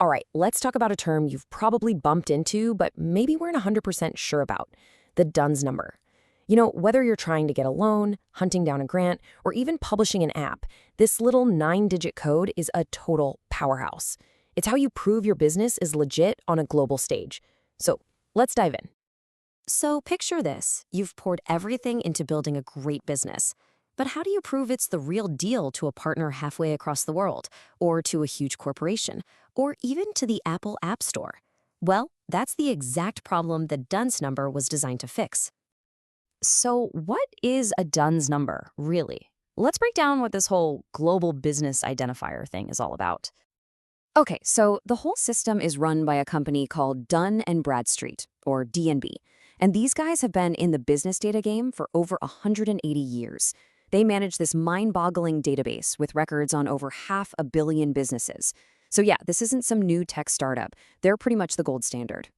All right, let's talk about a term you've probably bumped into, but maybe weren't 100% sure about: the DUNS number. Whether you're trying to get a loan, hunting down a grant, or even publishing an app, this little 9-digit code is a total powerhouse. It's how you prove your business is legit on a global stage. So let's dive in. So picture this. You've poured everything into building a great business. But how do you prove it's the real deal to a partner halfway across the world, or to a huge corporation, or even to the Apple App Store? Well, that's the exact problem the DUNS number was designed to fix. So what is a DUNS number, really? Let's break down what this whole global business identifier thing is all about. Okay, so the whole system is run by a company called Dun Bradstreet, or DNB. And these guys have been in the business data game for over 180 years. They manage this mind-boggling database with records on over 500 million businesses. So yeah, this isn't some new tech startup. They're pretty much the gold standard.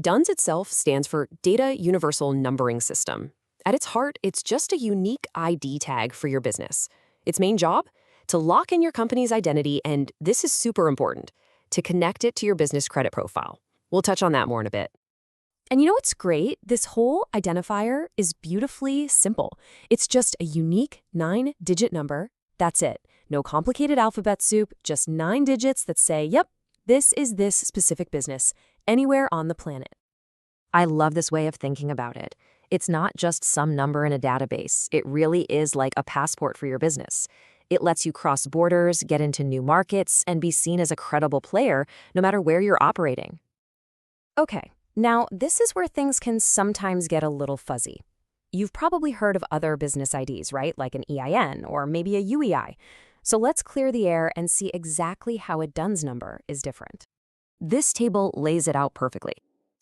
DUNS itself stands for Data Universal Numbering System. At its heart, it's just a unique ID tag for your business. Its main job? To lock in your company's identity, and this is super important, to connect it to your business credit profile. We'll touch on that more in a bit. And you know what's great? This whole identifier is beautifully simple. It's just a unique 9-digit number. That's it. No complicated alphabet soup, just 9 digits that say, yep, this is this specific business, anywhere on the planet. I love this way of thinking about it. It's not just some number in a database. It really is like a passport for your business. It lets you cross borders, get into new markets, and be seen as a credible player no matter where you're operating. Okay. Now, this is where things can sometimes get a little fuzzy. You've probably heard of other business IDs, right? Like an EIN or maybe a UEI. So let's clear the air and see exactly how a DUNS number is different. This table lays it out perfectly.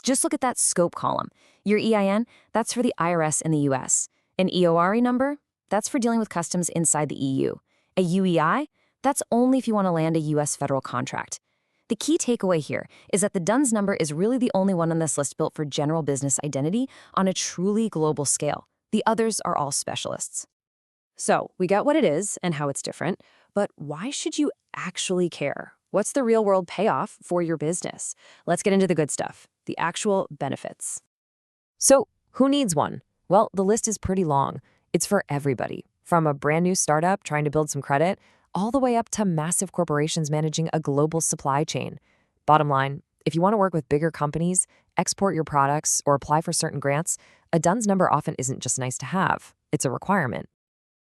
Just look at that scope column. Your EIN, that's for the IRS in the US. An EORI number, that's for dealing with customs inside the EU. A UEI, that's only if you want to land a US federal contract. The key takeaway here is that the DUNS number is really the only one on this list built for general business identity on a truly global scale. The others are all specialists. So we got what it is and how it's different, but why should you actually care? What's the real-world payoff for your business? Let's get into the good stuff, the actual benefits. So who needs one? Well, the list is pretty long. It's for everybody, from a brand new startup trying to build some credit all the way up to massive corporations managing a global supply chain. Bottom line, if you want to work with bigger companies, export your products, or apply for certain grants, a DUNS number often isn't just nice to have. It's a requirement.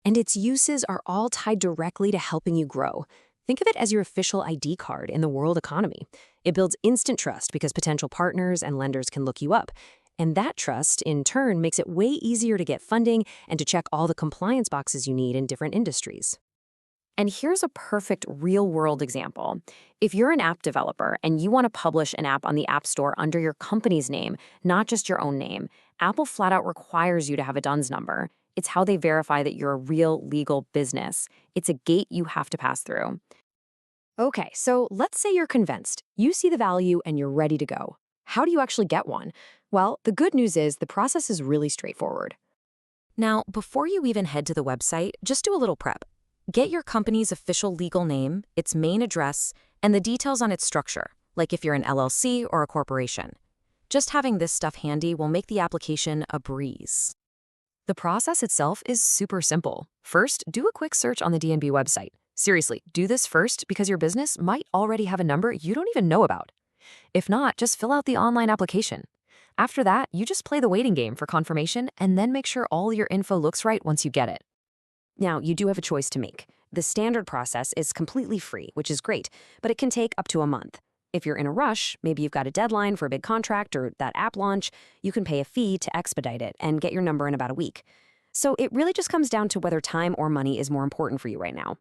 And its uses are all tied directly to helping you grow. Think of it as your official ID card in the world economy. It builds instant trust because potential partners and lenders can look you up. And that trust, in turn, makes it way easier to get funding and to check all the compliance boxes you need in different industries. And here's a perfect real-world example. If you're an app developer and you want to publish an app on the App Store under your company's name, not just your own name, Apple flat out requires you to have a DUNS number. It's how they verify that you're a real legal business. It's a gate you have to pass through. Okay, so let's say you're convinced. You see the value and you're ready to go. How do you actually get one? Well, the good news is the process is really straightforward. Now, before you even head to the website, just do a little prep. Get your company's official legal name, its main address, and the details on its structure, like if you're an LLC or a corporation. Just having this stuff handy will make the application a breeze. The process itself is super simple. First, do a quick search on the DNB website. Seriously, do this first because your business might already have a number you don't even know about. If not, just fill out the online application. After that, you just play the waiting game for confirmation and then make sure all your info looks right once you get it. Now, you do have a choice to make. The standard process is completely free, which is great, but it can take up to a month. If you're in a rush, maybe you've got a deadline for a big contract or that app launch, you can pay a fee to expedite it and get your number in about a week. So it really just comes down to whether time or money is more important for you right now.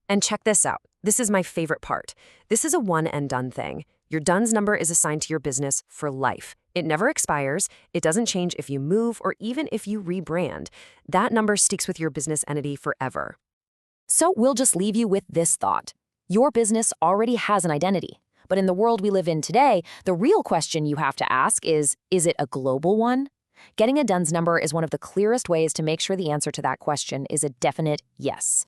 And check this out. This is my favorite part. This is a one and done thing. Your DUNS number is assigned to your business for life. It never expires. It doesn't change if you move or even if you rebrand. That number sticks with your business entity forever. So we'll just leave you with this thought. Your business already has an identity. But in the world we live in today, the real question you have to ask is it a global one? Getting a DUNS number is one of the clearest ways to make sure the answer to that question is a definite yes.